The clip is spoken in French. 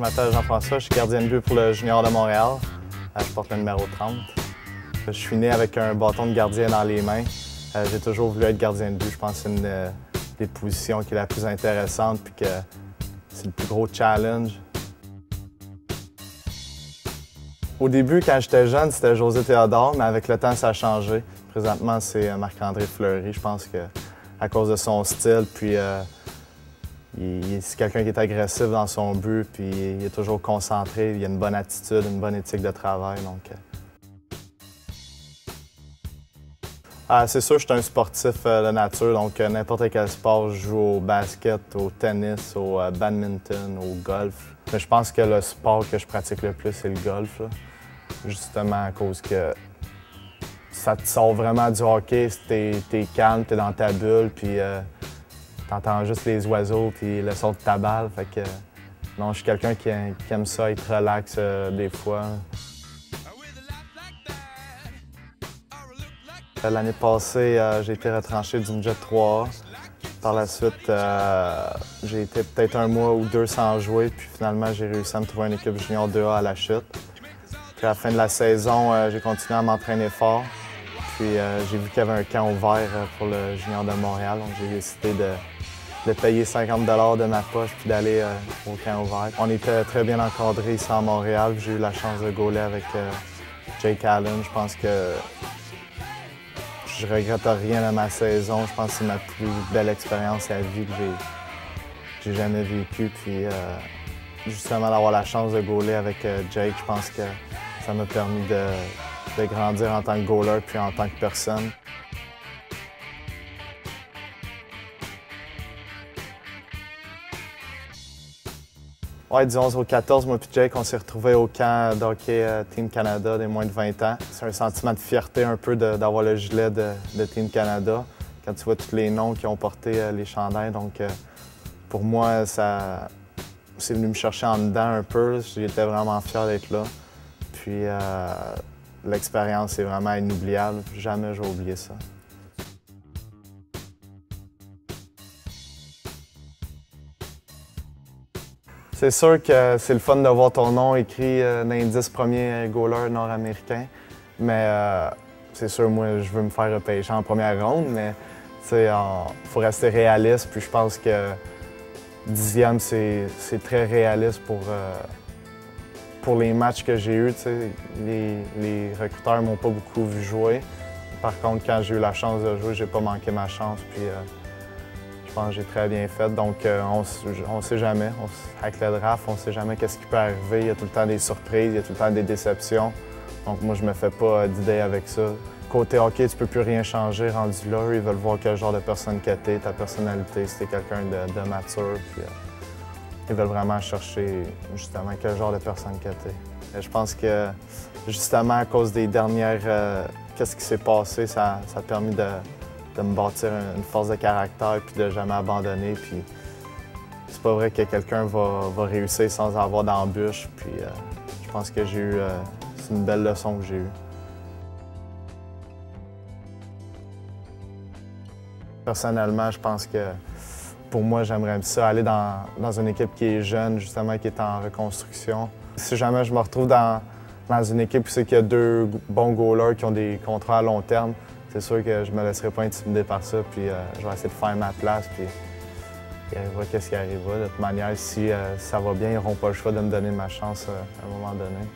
m'appelle Jean-François, je suis gardien de but pour le Junior de Montréal. Je porte le numéro 30. Je suis né avec un bâton de gardien dans les mains. J'ai toujours voulu être gardien de but. Je pense que c'est une des positions qui est la plus intéressante puis que c'est le plus gros challenge. Au début, quand j'étais jeune, c'était José Théodore, mais avec le temps, ça a changé. Présentement, c'est Marc-André Fleury. Je pense qu'à cause de son style, puis c'est quelqu'un qui est agressif dans son but, puis il est toujours concentré, il a une bonne attitude, une bonne éthique de travail. C'est sûr que je suis un sportif de nature, donc n'importe quel sport, je joue au basket, au tennis, au badminton, au golf. Mais je pense que le sport que je pratique le plus, c'est le golf, là. Justement à cause que ça te sort vraiment du hockey, t'es calme, t'es dans ta bulle, puis t'entends juste les oiseaux puis le son de ta balle. Fait que non, je suis quelqu'un qui aime ça, être relax des fois. L'année passée, j'ai été retranché du midget 3A. Par la suite, j'ai été peut-être un mois ou deux sans jouer, puis finalement, j'ai réussi à me trouver une équipe junior 2A à la chute. Puis à la fin de la saison, j'ai continué à m'entraîner fort. Puis j'ai vu qu'il y avait un camp ouvert pour le Junior de Montréal, donc j'ai décidé de payer 50 $ de ma poche puis d'aller au camp ouvert. On était très bien encadrés ici à Montréal. J'ai eu la chance de gauler avec Jake Allen. Je pense que je regrette rien de ma saison. Je pense que c'est ma plus belle expérience à vie que j'ai jamais vécue. Puis justement d'avoir la chance de gauler avec Jake, je pense que ça m'a permis de grandir en tant que goaler puis en tant que personne. Ouais, du 11 au 14, moi et Jake, on s'est retrouvés au camp d'hockey Team Canada des moins de 20 ans. C'est un sentiment de fierté un peu d'avoir le gilet de Team Canada, quand tu vois tous les noms qui ont porté les chandails. Donc, pour moi, c'est venu me chercher en dedans un peu. J'étais vraiment fier d'être là. Puis, l'expérience est vraiment inoubliable. Jamais je vais oublier ça. C'est sûr que c'est le fun de voir ton nom écrit dans les 10 premiers goalers nord-américains, mais c'est sûr, moi, je veux me faire repêcher en première ronde, mais il faut rester réaliste, puis je pense que 10e, c'est très réaliste pour les matchs que j'ai eus. Les recruteurs ne m'ont pas beaucoup vu jouer. Par contre, quand j'ai eu la chance de jouer, j'ai pas manqué ma chance, puis je pense que j'ai très bien fait, donc on ne sait jamais. Avec le draft, on ne sait jamais qu'est-ce qui peut arriver. Il y a tout le temps des surprises, il y a tout le temps des déceptions. Donc moi, je me fais pas d'idée avec ça. Côté hockey, tu peux plus rien changer rendu là. Ils veulent voir quel genre de personne que t'es, ta personnalité, si t'es quelqu'un de mature. Puis, ils veulent vraiment chercher justement quel genre de personne que t'es. Et je pense que justement à cause des dernières... qu'est-ce qui s'est passé, ça a permis de me bâtir une force de caractère puis de jamais abandonner. Puis c'est pas vrai que quelqu'un va réussir sans avoir d'embûche. Puis je pense que c'est une belle leçon que j'ai eue. Personnellement, je pense que pour moi, j'aimerais ça aller dans une équipe qui est jeune, justement, qui est en reconstruction. Si jamais je me retrouve dans une équipe où c'est qu'il y a deux bons goalers qui ont des contrats à long terme, c'est sûr que je ne me laisserai pas intimider par ça, puis je vais essayer de faire ma place, puis il arrivera qu'est-ce qui arrivera. De toute manière, si ça va bien, ils n'auront pas le choix de me donner ma chance à un moment donné.